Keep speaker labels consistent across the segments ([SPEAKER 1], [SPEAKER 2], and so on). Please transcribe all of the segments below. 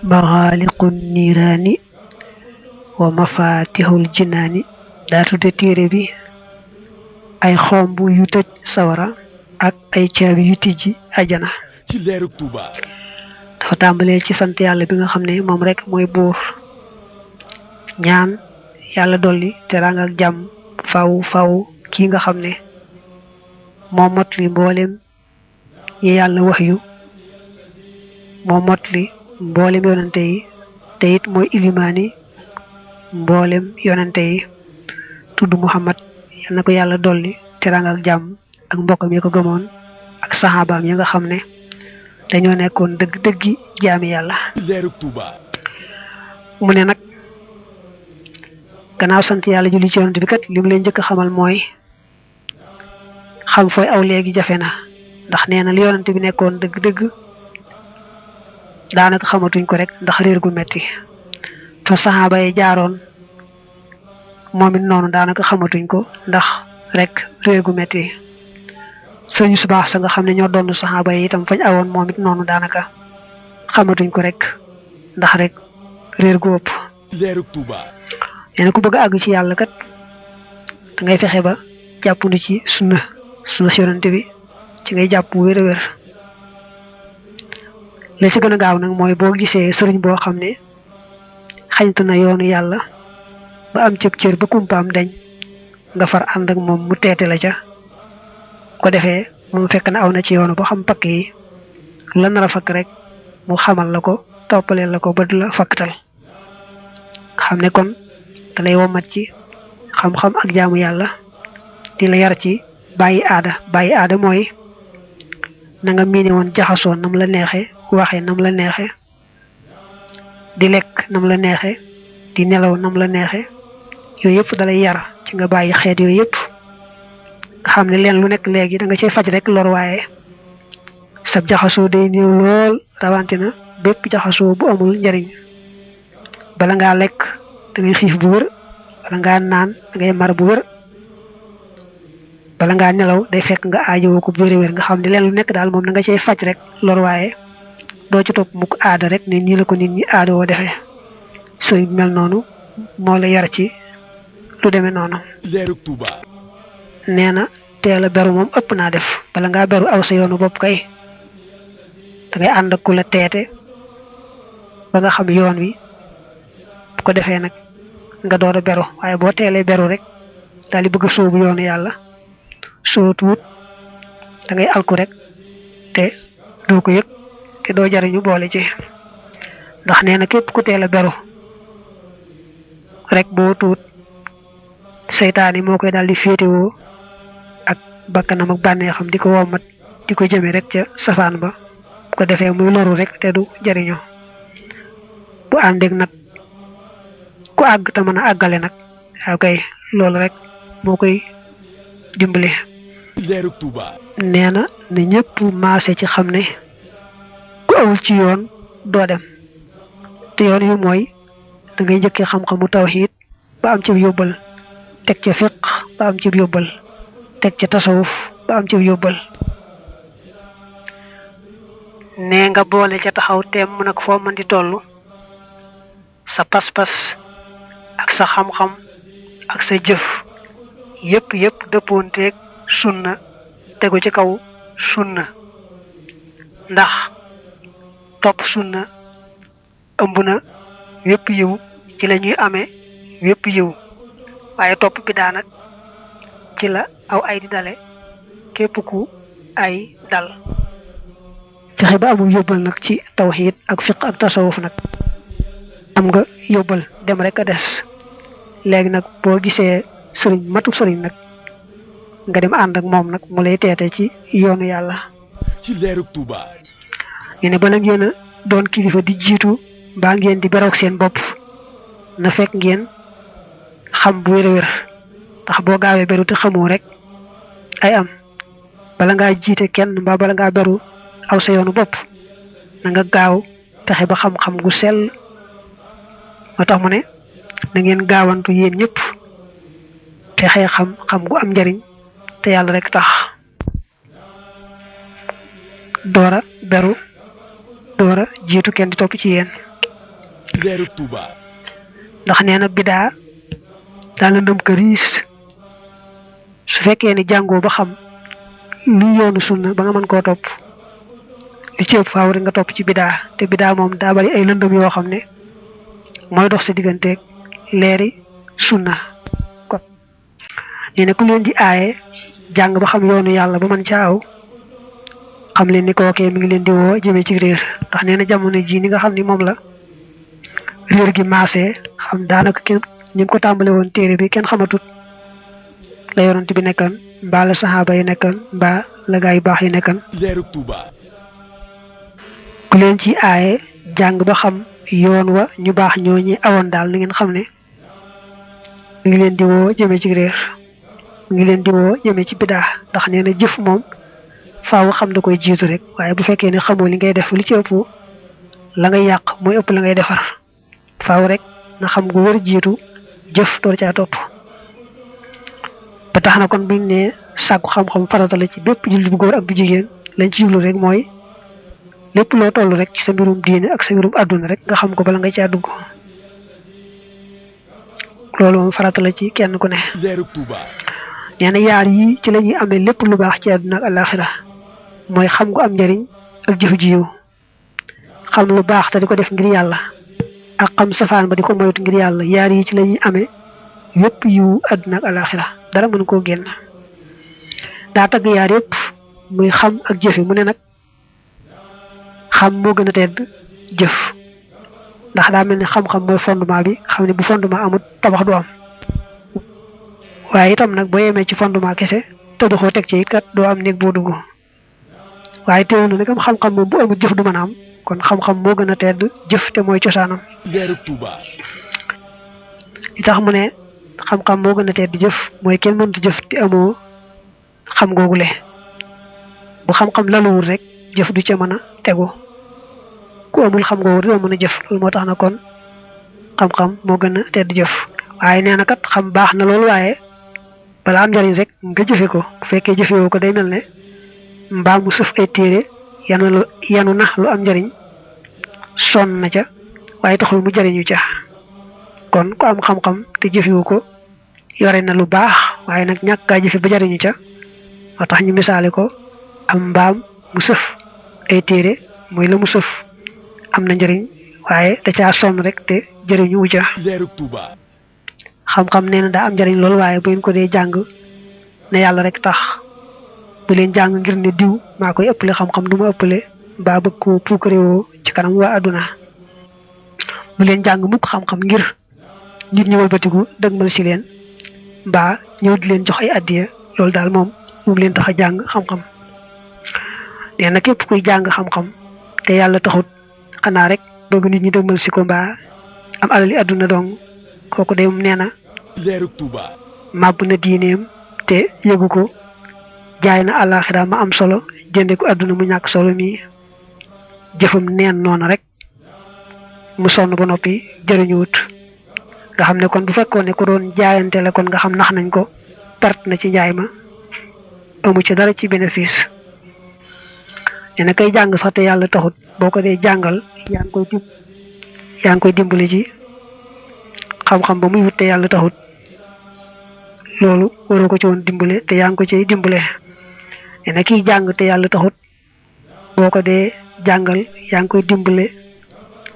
[SPEAKER 1] maxaaliqun niiraani wa mafatihul jinaani daa tudde téere bi ay xomb yu tëj sawara ak ay caabi yu tijji ajana.
[SPEAKER 2] ci leerug Touba.
[SPEAKER 1] dafa tàmbalee ci sant yàlla bi nga xam ne moom rek mooy buur, ñaan yàlla dolli teraanga ak jàmm faw faw kii nga xam ne moo motli mboolem yi yàlla wax yu, moo motli mboolem yonante yi te it mooy ilimaani mboolem yonante yi, tudd Muhammad. yal na ko yàlla dolli teraanga ak jàmm ak mbokkam yi ko gëmoon ak saxaabaam yi nga xam ne dañoo nekkoon dëgg-dëggi jaami yàlla.
[SPEAKER 2] leerug Touba.
[SPEAKER 1] mu ne nag gannaaw sant yàlla julli ci yonante bi kat li mu leen njëkk a xamal mooy xam fooy aw léegi jafe na, ndax nee na li yonante bi nekkoon dëgg-dëgg daanaka xamatuñ ko rek ndax réer gu metti fa saxaaba yi jaaroon moom it noonu daanaka xamatuñ ko ndax rek réer gu metti sëñ su baax sa nga xam ne ñoo doon saxaaba yi itam fañ awoon moom it noonu daanaka xamatuñ ko rek ndax rek réer gu ëpp.
[SPEAKER 2] leerug Touba.
[SPEAKER 1] nee na ku bëgg a àgg ci yàlla kat da ngay fexe ba jàppandu ci sunna si yonante bi ci ngay jàpp wér a wér. la ci gën a gaaw nag mooy boo gisee sëriñ boo xam ne xañtu na yoonu yàlla ba am cëb cër ba kumpaam dañ nga far ànd ak moom mu teete la ca ko defee moom fekk na aw na ci yoonu ba xam pakk yi la nar a fakk rek mu xamal la ko toppaleel la ko ba du la fakktal. xam ne kon da lay womat ci xam-xam ak jaamu yàlla di la yar ci bàyyi aada mooy na nga miine woon jaxasoo nam la neexe waxe nam la neexe di lekk nam la neexe di nelaw nam la neexe yooyu yëpp dalay yar ci nga bàyyi xeet yooyu yëpp nga xam ne leen lu nekk léegi da nga cay faj rek lor, waaye sab jaxasoo day néew lool, rawante na bépp jaxasoo bu amul njariñ. bala ngaa lekk da ngay xiif bu wër, bala ngaa naan da ngay mar bu wër, bala ngaa nelaw day fekk nga aajowoo ko bu wér nga xam ne leen lu nekk daal moom da nga cay faj rek lor, waaye doo ci topp mukk aada rek ne nii la ko nit ñi aada woo defee. sëriñ bi mel noonu moo la yar ci lu demee noonu.
[SPEAKER 2] leerug Touba.
[SPEAKER 1] nee na teel a beru moom ëpp naa def. bala ngaa beru aw sa yoonu bopp kay da ngay ànd ak ku la teete ba nga xam yoon wi, bu ko defee nag nga door a beru, waaye boo teelee beru rek daal di bëgg a sóobu yoonu yàlla soo tuut da ngay alku rek te doo ko yëg te doo jariñu boole ci. ndax nee na képp ku teel a beru rek boo tuut seytaane moo koy daal di féetewoo ak bakkanam ak bànneexam di ko wommat di ko jëme rek ca safaan ba, bu ko defee muy loru rek te du jariñu. bu àndeek nag ku àgg te mën a àggale nag waaw kay loolu rek moo koy dimbali.
[SPEAKER 2] leerug Touba.
[SPEAKER 1] nee na ne ñëpp maase ci xam ne ku awul ci yoon doo dem, te yoon yu mooy da ngay njëkkee xam-xamu tawxiid ba am ci yóbbal, teg ca fiq ba am ci yóbbal, teg ca tasawuf ba am ci yóbbal. nee nga boole ca taxaw teem mu nag foo mën di toll sa pas-pas ak sa xam-xam ak sa jëf yëpp dëppoonteeg sunna, tegu ci kaw sunna. ndax topp sunna ëmb na wépp yiw, ci la ñuy amee wépp yiw, waaye topp bi daa nag ci la aw ay di dale képp ku ay dal. fexe ba amul yóbbal nag ci tawxiid ak fiq ak tasawuf nag am nga yóbbal dem rek a des. léegi nag boo gisee sëriñ matub sëriñ nag nga dem ànd ak moom nag mu lay teete ci yoonu yàlla.
[SPEAKER 2] ci leerug Touba.
[SPEAKER 1] ñu ne bala ngeen a doon kilifa di jiitu mbaa ngeen di beroog seen bopp na fekk ngeen xam bu wér-wér, ndax boo gaawee beru te xamoo rek ay am. bala ngaa jiite kenn mbaa bala ngaa beru aw sa yoonu bopp na nga gaaw fexe ba xam-xam gu sell. moo tax mu ne na ngeen gaawantu yéen ñëpp fexe xam gu am njariñ te yàlla rek tax. doora beru doora jiitu kenn di topp ci yéen.
[SPEAKER 2] leerug Touba.
[SPEAKER 1] ndax nee na bidaa daa lëndëm këriis su fekkee ne jàngoo ba xam lu yoonu sunna ba nga mën koo topp li ci ëpp faaw rek nga topp ci bidaa te bidaa moom daa bari ay lëndëm yoo xam ne mooy dox sa digganteeg leeri sunna kon nee na ku leen di aaye jàng ba xam yoonu yàlla ba mën ca aw xam leen ni kookee mi ngi leen di woo jëmee ci réer ndax nee na jamono jii ni nga xam ni moom la réer gi maasee xam daanaka kenn ñi ko tàmbale woon téere bi kenn xamatut la yonent bi nekkan mbaa la saxaaba yi nekkan mbaa la gaa yu baax yi nekkan
[SPEAKER 2] leerug Touba.
[SPEAKER 1] ku leen ci aaye jàng ba xam yoon wa ñu baax ñooñi awoon daal ni ngeen xam ne mi ngi leen di woo jëmee ci réer mi ngi leen di woo jëmee ci bidaa ndax nee na jëf moom faaw xam da koy jiitu rek waaye bu fekkee ne xamoo li ngay def li ci ëpp la ngay yàq mooy ëpp la ngay defar faaw rek na xam gu wër jiitu jëf door caa topp ba tax na kon buñ ne sàkku xam-xam farata la ci bépp jullit bu góor ak bu jigéen lañ ci jublu rek mooy lépp loo toll rek ci sa mbirum diine ak sa mbirum àdduna rek nga xam ko bala nga caa dugg loolu moom farata la ci kenn ku ne.
[SPEAKER 2] leerug Touba.
[SPEAKER 1] nee na yaar yi ci la ñuy amee lépp lu baax ci àdduna ak àllaaxira mooy xam gu am njariñ ak jëf ji yiw xam lu baax te di ko def ngir yàlla ak xam safaan ba di ko moytu ngir yàlla yaar yi ci la ñuy amee yépp yiw àdduna ak àllaaxira dara mën koo génn daa tagg yaar yépp muy xam ak jëfe mu ne nag xam moo gën a tedd jëf ndax daa mel ne xam-xam mooy fondement bi xam ne bu fondement amut tabax du am waaye itam nag boo yemee ci fondement kese te doxoo teg ci it kat doo am néeg boo dugg waaye teewul na nag am xam-xam moom bu amut jëf du mën a am kon xam-xam moo gën a tedd jëf te mooy cosaanam.
[SPEAKER 2] leerug Touba.
[SPEAKER 1] li tax mu ne xam-xam moo gën a tedd jëf mooy kenn mënut jëf te amoo xam googule bu xam-xam laluwul rek jëf du ca mën a tegu ku amul xam googu doo mën a jëf loolu moo tax na kon xam-xam moo gën a tedd jëf waaye nee na kat xam baax na loolu waaye balaa am njariñ rek nga jëfe ko bu fekkee jëfewoo ko day mel ne mbaa mu sëf ay téere yanu na lu am njariñ sonn na ca waaye taxul mu jariñu ca kon ku am xam-xam te jëfewu ko yore na lu baax waaye nag ñàkk kaa jëfe ba jariñu ca moo tax ñu misaale ko am mbaam mu sëf ay téere mooy la mu sëf am na njariñ waaye da caa sonn rek te jëriñu wu ca.
[SPEAKER 2] leerug Touba.
[SPEAKER 1] xam-xam nee na daa am njariñ loolu waaye bu ngeen ko dee jàng ne yàlla rek tax bu leen jàng ngir ne diw maa koy ëppale xam-xam du ma ëppale mbaa bëgg ko puukarewoo ci kanam waa àdduna bu leen jàng mukk xam-xam ngir nit ñi walbatiku dëgmal si leen mbaa ñëw di leen jox ay addiya loolu daal moom leen tax a jàng xam-xam nee na képp kuy jàng xam-xam te yàlla taxut xanaa rek bëgg nit ñi dëgmal si ko mbaa am alali àdduna dong kooku de moom nee na
[SPEAKER 2] leerug Touba.
[SPEAKER 1] màbb na diineem te yëgu ko jaay na àllaaxira ma am solo jënde ko àdduna mu ñàkk solo mi jëfam neen noonu rek mu sonn ba noppi jëriñuwut nga xam ne kon bu fekkoon ne ku doon jaayante la kon nga xam nax nañ ko perte na ci njaay ma amu ci dara ci bénéfice nee na kay jàng sax te yàlla taxut boo ko dee jàngal yaa ngi koy dimbali ci xam-xam ba muy wut te yàlla taxut loolu waroo ko ci woon dimbale te yaa ngi ko ciy dimbale nee na kiy jàng te yàlla taxut boo ko dee jàngal yaa ngi koy dimbale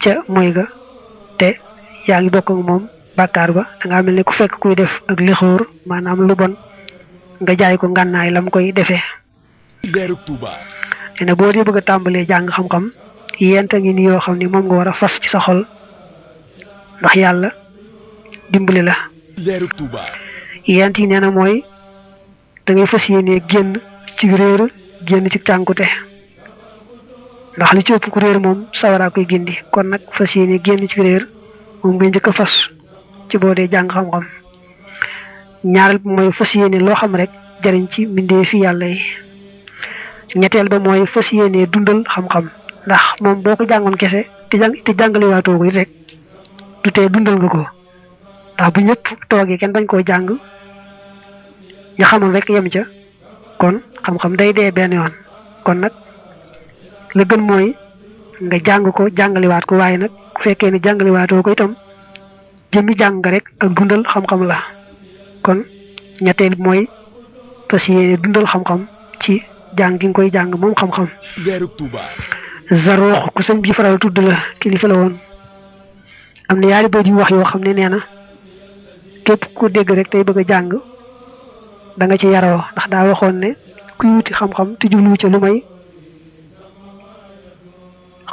[SPEAKER 1] ca moy ga te yaa ngi bokk ak moom bàkkaar ba dangaa mel ne ku fekk kuy def ak lixóor maanaam lu bon nga jaay ko ngànnaay lam koy defee.
[SPEAKER 2] leerug Touba.
[SPEAKER 1] nee na boo dee bëgg a tàmbalee jàng xam-xam yenta ngi ni yoo xam ne moom nga war a fas ci sa xol ndax yàlla dimbali la.
[SPEAKER 2] leerug Touba.
[SPEAKER 1] yent yi nee na mooy da ngay fas yéenee génn ci réer génn ci cànkute ndax li ci ëpp ku réer moom sawaraa koy gindi kon nag fas yéenee génn ci réer moom ngay njëkk a fas ci boo dee jàng xam-xam ñaareel bi mooy fas yéene loo xam rek jariñ ci mbindee fi yàlla yi ñetteel ba mooy fas yéene dundal xam-xam ndax moom boo ko jàngoon kese te jàngale waatoo ko it rek du tee dundal nga ko ndax bu ñëpp toogee kenn bañ koo jàng ñu xamoon rek yem ca kon xam-xam day dee benn yoon kon nag la gën mooy nga jàng ko jàngaliwaat ko waaye nag fekkee ne jàngale waatoo ko itam jëmmi jàng rek ak dundal xam-xam la kon ñetteel bi mooy fas yéene dundal xam-xam ci jàng gi nga koy jàng moom xam-xam.
[SPEAKER 2] Leerug Touba.
[SPEAKER 1] Zaroox ku sëñ bi faral tudd la kilifa la woon am na yaari bayt yu wax yoo xam ne nee na képp ku dégg rek tey bëgg a jàng da nga ci yaroo ndax daa waxoon ne kuy wuti xam-xam te jubluwu ca lu may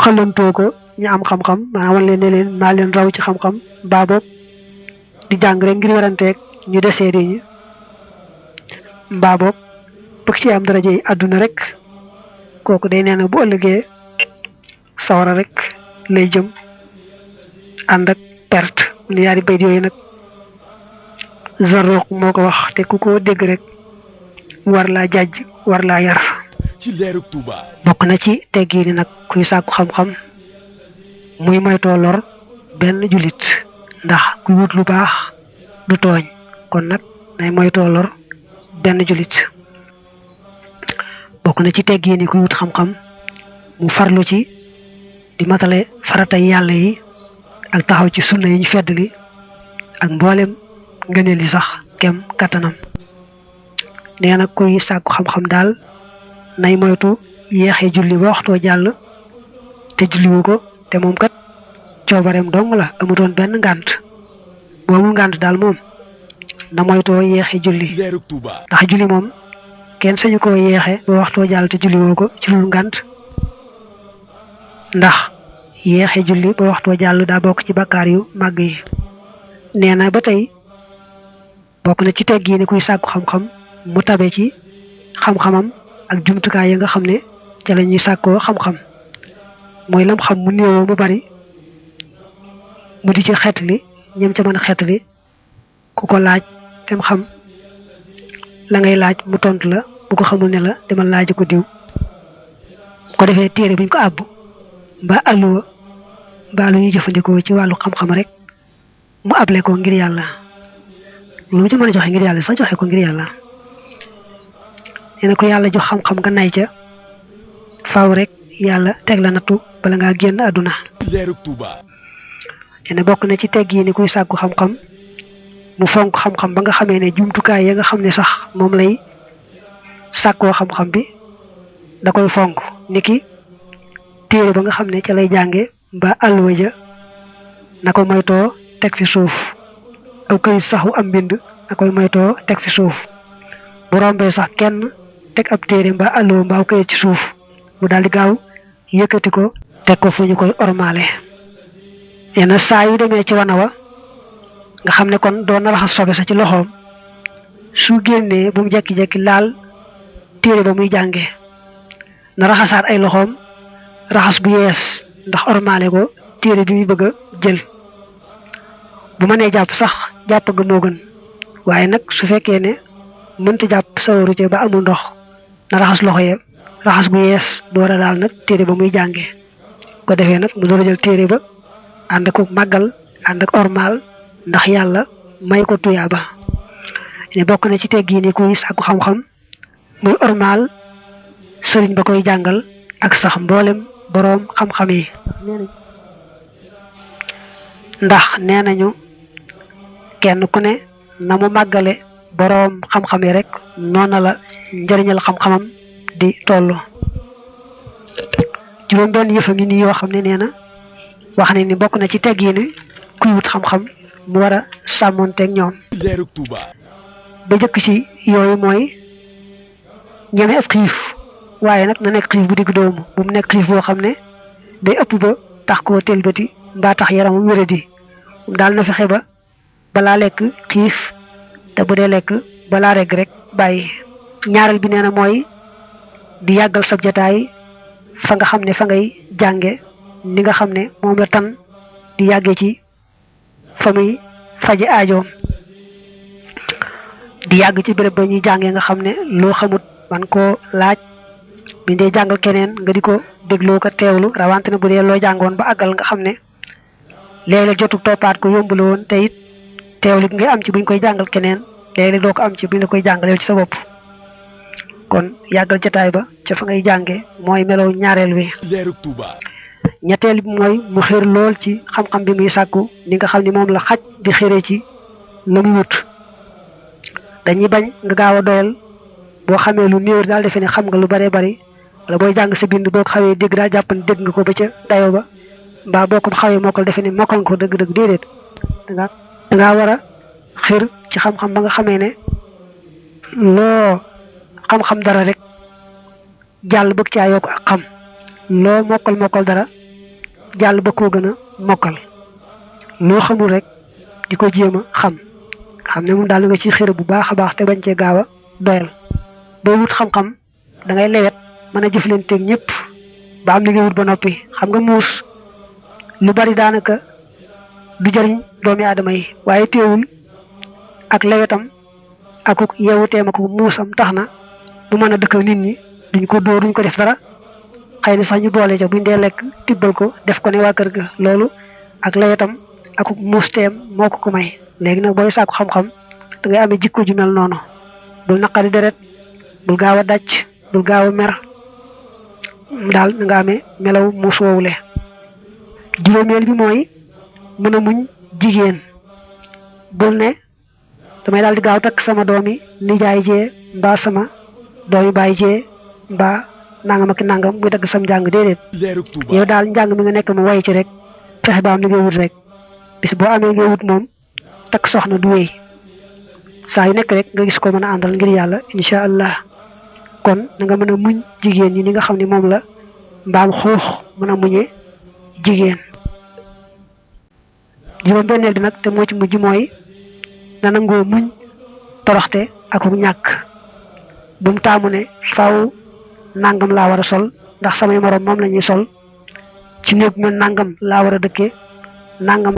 [SPEAKER 1] xalantoo ko ñu am xam-xam maanaam wan leen ne leen maa leen raw ci xam-xam mbaa boog di jàng rek ngir waranteeg ñu desee di ñi mbaa boog bëgg ci am daraja yi àdduna rek kooku day nee na bu ëllëgee sawara rek lay jëm ànd ak perte ni yaari bayt yooyu nag Zaroox moo ko wax te ku ko dégg rek war laa jàjj war laa yar.
[SPEAKER 2] ci Leerug Touba.
[SPEAKER 1] bokk na ci teggi ni nag kuy sàkku xam-xam muy moytoo lor benn jullit ndax kuy wut lu baax du tooñ kon nag nay moytoo lor benn jullit. bokk na ci teggi ni kuy wut xam-xam mu farlu ci di matale faratay yàlla yi ak taxaw ci sunna yi ñu feddali ak mboolem ngëneel yi sax kem kattanam. nee na kuy sàkku xam-xam daal nay moytu yeexee julli ba waxtoo jàll te julliwu ko te moom kat coobareem dong la amutoon benn ngànt boobu ngànt daal moom na moytoo yeexee julli.
[SPEAKER 2] Leerug Touba.
[SPEAKER 1] ndax julli moom kenn sañu koo yeexe ba waxtoo jàll te julliwoo ko ci lu ngànt ndax yeexe julli ba waxtoo jàll daa bokk ci bakkaar yu màgg yi. nee na ba tey bokk na ci tegg yi ne kuy sàkku xam-xam mu tabe ci xam-xamam ak jumtukaay yi nga xam ne ca la ñuy sàkkoo xam-xam mooy lam xam mu néewoo mu bari mu di ci xeetli ñem ca mën a xeetli ku ko laaj tem xam la ngay laaj mu tontu la bu ko xamul ne la demal laaj ko diw ko defee téere buñ ko àbb mbaa alluwa mbaa lu ñuy jëfandikoo ci wàllu xam-xam rek mu able ko ngir yàlla lu mu ci mën a joxe ngir yàlla sax joxe ko ngir yàlla. nee na ko yàlla jox xam-xam nga nay ca faaw rek yàlla teg la nattu bala ngaa génn àdduna.
[SPEAKER 2] Leerug Touba.
[SPEAKER 1] nee na bokk na ci tegg yi ni kuy sàkku xam-xam mu fonk xam-xam ba nga xamee ne jumtukaay ya nga xam ne sax moom lay sàkkoo xam-xam bi da koy fonk niki téere ba nga xam ne ca lay jànge mbaa àlluwa ja na ko moytoo teg fi suuf aw këyit saxu am mbind na koy moytoo teg fi suuf bu rombee sax kenn teg ab téere mbaa àlluwa mbaa aw këyit ci suuf mu daal di gaaw yëkkati ko teg ko fu ñu koy ormaale. nee na saa yu demee ci wana wa nga xam ne kon doon na raxas sobe sa ci loxoom su génnee bu mu jekki-jekki laal téere ba muy jànge na raxasaat ay loxoom raxas bu yees ndax ormaale ko téere bi muy bëgg a jël. bu mënee jàpp sax jàpp ga moo gën waaye nag su fekkee ne mënta jàpp sawaru ca ba amul ndox na raxas loxo ya raxas bu yees door a laal nag téere ba muy jànge ko defee nag mu door a jël téere ba ànd ak màggal ànd ak ormal ndax yàlla may ko tuyaaba. ne bokk na ci tegg yi ni kuy sàkku xam-xam muy ormal sëriñ ba koy jàngal ak sax mboolem boroom xam-xam yi. ndax nee nañu kenn ku ne na mu màggale boroom xam-xam yi rek noona la njëriñal xam-xamam di toll. juróom benn yëfa ngi nii yoo xam ne nee na wax ne ni bokk na ci tegg yi ni kuy wut xam-xam mu war a sàmmoonteeg ñoom.
[SPEAKER 2] Leerug Touba.
[SPEAKER 1] ba jëkk ci yooyu mooy ñeme ab xiif waaye nag na nekk xiif bu digg doomu bu mu nekk xiif boo xam ne day ëpp ba tax koo tëlbati mbaa tax yaramam wéradi daal na fexe ba balaa lekk xiif te bu dee lekk balaa regg rek bàyyi. ñaareel bi nee na mooy di yàggal sab jataay fa nga xam ne fa ngay jànge ni nga xam ne moom la tan di yàggee ci fa muy faje aajoom di yàgg ci béréb ba ñuy jàngee nga xam ne loo xamut man koo laaj bi dee jàngal keneen nga di ko dégloo ko teewlu rawante ne bu dee loo jàngoon ba àggal nga xam ne léeg-léeg jotu toppaat ko yombula woon te it teewlu gi ngay am ci buñ koy jàngal keneen léeg-léeg doo ko am ci buñ la koy jàngal yow ci sa bopp kon yàggal jataay ba ca fa ngay jànge mooy melow ñaareel wi.
[SPEAKER 2] Leerug Touba.
[SPEAKER 1] ñetteel bi mooy mu xër lool ci xam-xam bi muy sàkku ni nga xam ni moom la xaj di xëree ci la muy wut dañuy bañ nga gaaw a doyal boo xamee lu néew daal defe ne xam nga lu bare bari wala booy jàng sa bind boo ko xawee dégg daal jàpp ne dégg nga ko ba ca dayo ba mbaa boo ko xawee mokkal defe ne mokkal nga ko dëgg-dëgg déedéet dangaa war a xër ci xam-xam ba nga xamee ne loo xam-xam dara rek jàll bëgg caa yokk ak xam loo mokkal dara jàll ba koo gën a mokkal loo xamul rek di ko jéem a xam ne moom daal nga ci xër bu baax a baax te bañ cee gaaw a doyal booy wut xam-xam da ngay lewet mën a jëflanteeg ñëpp ba am li ngay wut ba noppi xam nga muus lu bari daanaka du jariñ doomi aadama yi waaye teewul ak lewetam ak yeewuteem ak muusam tax na bu mën a dëkk nit ñi duñ ko dóor duñ ko def dara xëy na sax ñu boole ca buñ dee lekk tibbal ko def ko ne waa kër ga loolu ak lewetam ak muus teem moo ko may léegi nag booy sàkku xam-xam da ngay amee jikko ju mel noonu bul naqari deret bul gaaw a dàcc bul gaaw a mer daal nga amee melaw muus woowule juróomeel bi mooy mën a muñ jigéen bul ne damay daal di gaaw takk sama doomi nijaay jee mbaa sama doomi baay jee mbaa nangam ak nangam muy dagg sam njàng déedéet yow daal njàng mi nga nekk mu way ci rek fexe ba am li ngay wut rek bis boo amee ngay wut moom takk soxna du wéy saa yu nekk rek nga gis ko mën a àndal ngir yàlla incha allah kon na nga mën a muñ jigéen ñi ni nga xam ne moom la mbaam xuux mën a muñee jigéen juróom-benneel bi nag te moo ci mujj mooy na nangoo muñ toroxte ak ñàkk bu mu taamu ne faaw nangam laa war a sol ndax samay moroom moom la ñuy sol ci néeg mel nangam laa war a dëkkee nangam